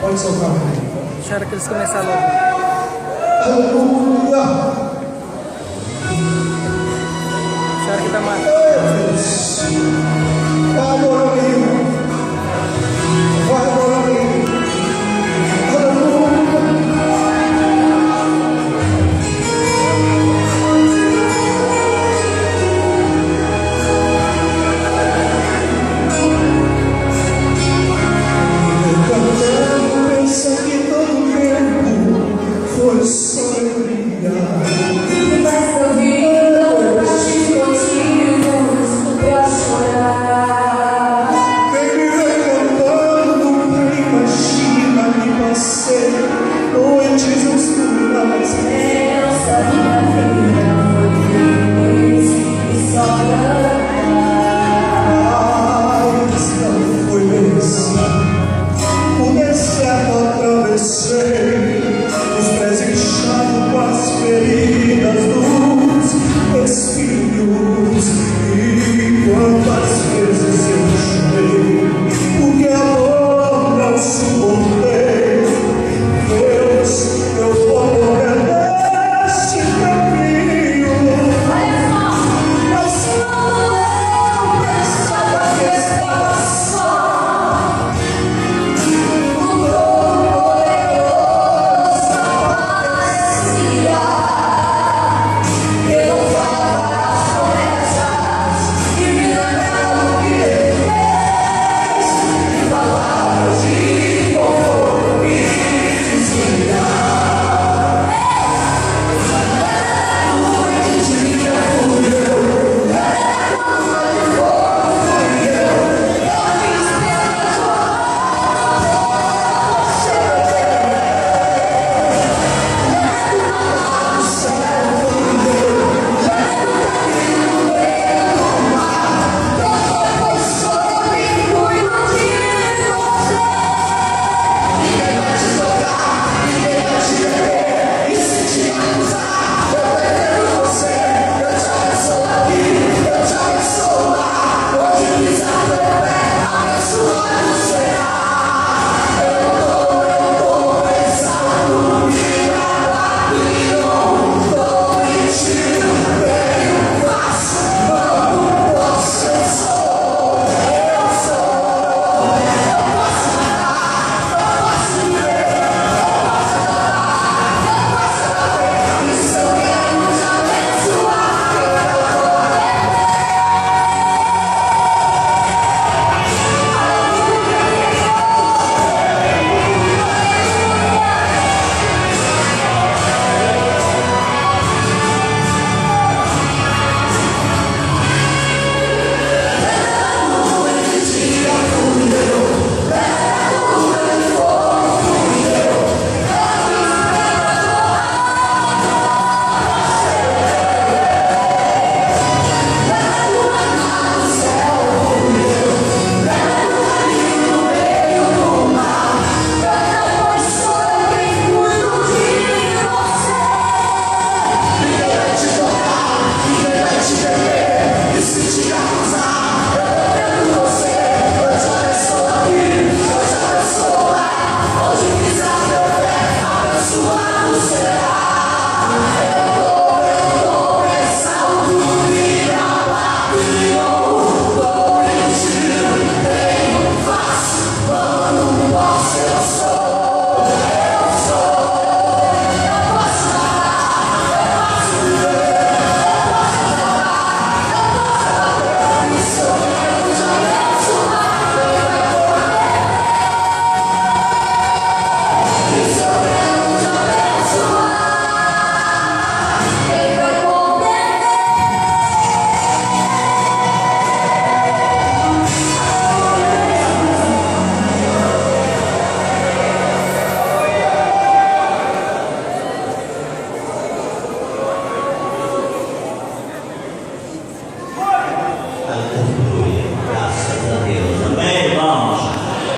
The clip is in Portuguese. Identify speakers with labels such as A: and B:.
A: Pode soltar, meu.
B: Espera que eles começaram logo.
A: Aleluia!
B: Espera que tá mais.
A: Vai adorar o Senhor. Vai adorar o Senhor. Aleluia! Pensa que todo tempo foi só alegria.
C: Mas eu vi partir motivos pra chorar.
A: Vem me ver cantando, imagina que passei noites escuras.
C: Essa minha vida foi feliz e só
A: Mas não foi bem assim. O deserto atravessei, os pés inchados com as feridas dos espinhos. E quando